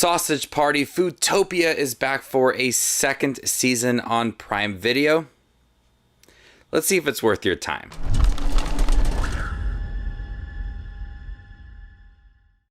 Sausage Party Foodtopia is back for a second season on Prime Video. Let's see if it's worth your time.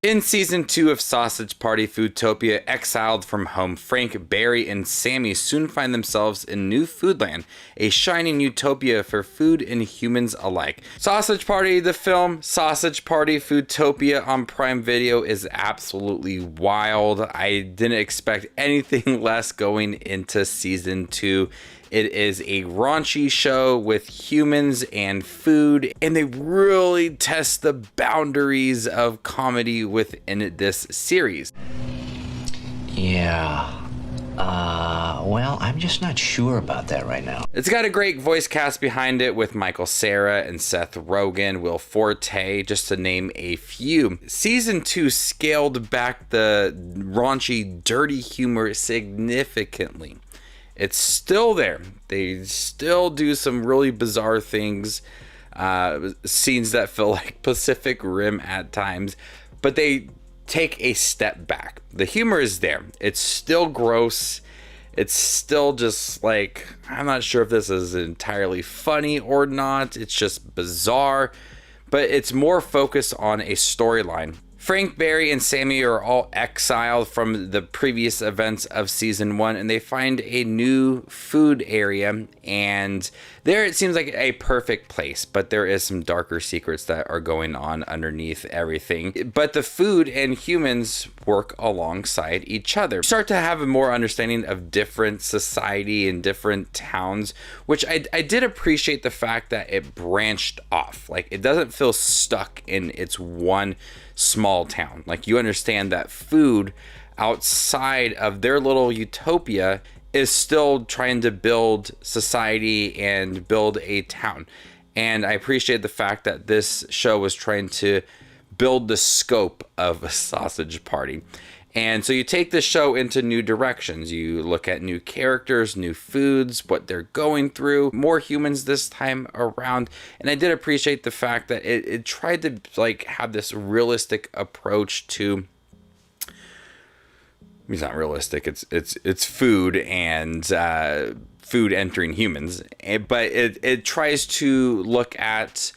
In Season 2 of Sausage Party Foodtopia, exiled from home, Frank, Barry, and Sammy soon find themselves in New Foodland, a shining utopia for food and humans alike. Sausage Party, the film, Sausage Party Foodtopia on Prime Video is absolutely wild. I didn't expect anything less going into Season 2. It is a raunchy show with humans and food, and they really test the boundaries of comedy within this series. Yeah. Well, I'm just not sure about that right now. It's got a great voice cast behind it with Michael Cera and Seth Rogen, Will Forte, just to name a few. Season 2 scaled back the raunchy, dirty humor significantly. It's still there. They still do some really bizarre things, scenes that feel like Pacific Rim at times, but they take a step back. The humor is there. It's still gross. It's still just like, I'm not sure if this is entirely funny or not. It's just bizarre, but it's more focused on a storyline. Frank, Barry, and Sammy are all exiled from the previous events of Season 1, and they find a new food area, and there it seems like a perfect place, but there is some darker secrets that are going on underneath everything. But the food and humans work alongside each other. You start to have a more understanding of different society and different towns, which I did appreciate the fact that it branched off. Like, it doesn't feel stuck in its one small town. Like, you understand that food outside of their little utopia is still trying to build society and build a town. And I appreciate the fact that this show was trying to build the scope of a Sausage Party. And so you take this show into new directions. You look at new characters, new foods, what they're going through, more humans this time around. And I did appreciate the fact that it tried to like have this realistic approach to, it's not realistic, it's food and food entering humans. But it tries to look at,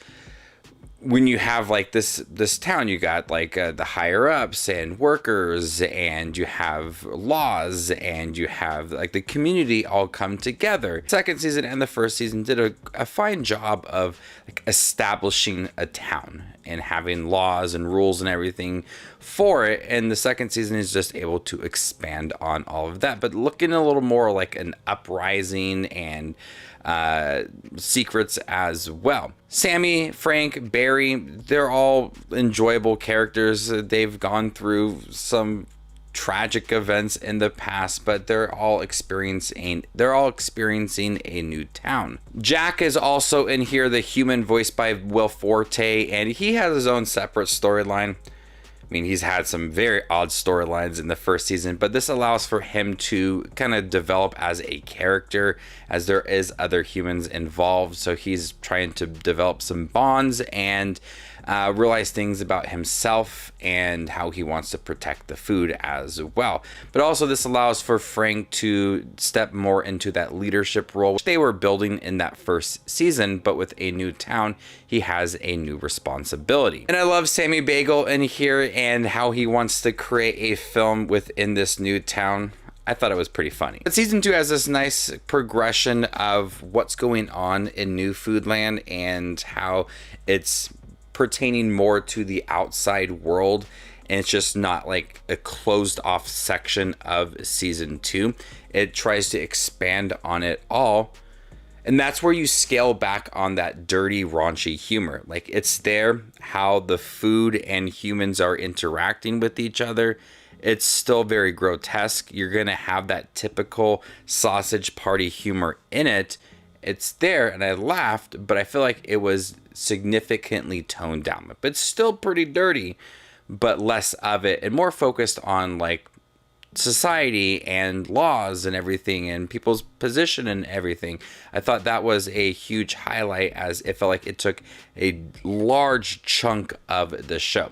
when you have like this town, you got like the higher ups and workers, and you have laws, and you have like the community all come together. Second season and the first season did a fine job of like establishing a town and having laws and rules and everything for it. And the second season is just able to expand on all of that, but looking a little more like an uprising and secrets as well. Sammy, Frank, Barry, they're all enjoyable characters. They've gone through some tragic events in the past, but they're all experiencing a new town. Jack is also in here, the human voiced by Will Forte, and he has his own separate storyline. I mean, he's had some very odd storylines in the first season, but this allows for him to kind of develop as a character, as there is other humans involved. So he's trying to develop some bonds and realize things about himself and how he wants to protect the food as well. But also this allows for Frank to step more into that leadership role, which they were building in that first season, but with a new town, he has a new responsibility. And I love Sammy Bagel in here and how he wants to create a film within this new town. I thought it was pretty funny. But season 2 has this nice progression of what's going on in New Foodland and how it's pertaining more to the outside world, and it's just not like a closed off section of season 2. It tries to expand on it all, and that's where you scale back on that dirty, raunchy humor. Like, it's there, how the food and humans are interacting with each other. It's still very grotesque. You're gonna have that typical Sausage Party humor in it. It's there, and I laughed, but I feel like it was significantly toned down. But it's still pretty dirty, but less of it, and more focused on like society and laws and everything, and people's position and everything. I thought that was a huge highlight, as it felt like it took a large chunk of the show.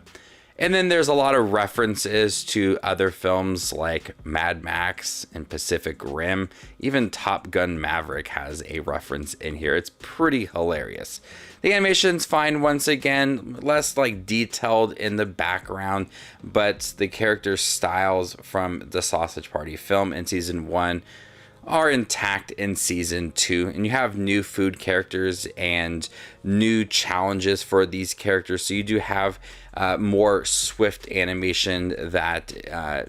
And then there's a lot of references to other films like Mad Max and Pacific Rim. Even Top Gun Maverick has a reference in here. It's pretty hilarious. The animation's fine once again, less like detailed in the background, but the character styles from the Sausage Party film in season 1 are intact in season 2, and you have new food characters and new challenges for these characters, so you do have more swift animation that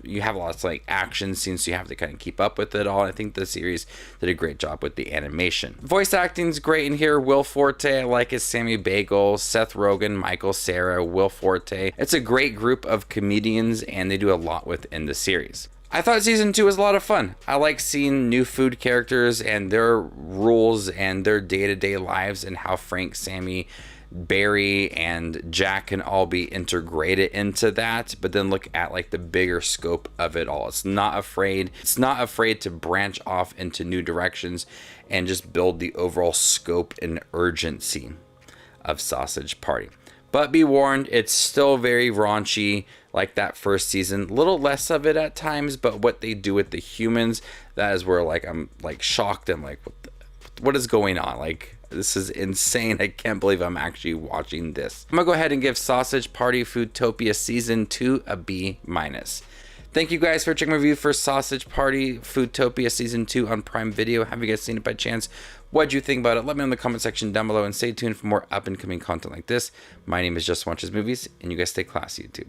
you have lots of like action scenes, so you have to kind of keep up with it all. I think the series did a great job with the animation. Voice acting's great in here. Will Forte, I like his Sammy Bagel, Seth Rogen, Michael Cera, Will Forte. It's a great group of comedians, and they do a lot within the series. I thought season 2 was a lot of fun. I like seeing new food characters and their rules and their day-to-day lives, and how Frank, Sammy, Barry, and Jack can all be integrated into that, but then look at like the bigger scope of it all. It's not afraid to branch off into new directions and just build the overall scope and urgency of Sausage Party. But be warned, it's still very raunchy like that first season. A little less of it at times, but what they do with the humans, that is where like I'm like shocked. I'm like, what is going on? Like, this is insane. I can't believe I'm actually watching this. I'm gonna go ahead and give Sausage Party Foodtopia season 2 a B-. Thank you guys for checking my review for Sausage Party Foodtopia Season 2 on Prime Video. Have you guys seen it by chance? What'd you think about it? Let me know in the comment section down below, and stay tuned for more up and coming content like this. My name is Just Watches Movies, and you guys stay classy, YouTube.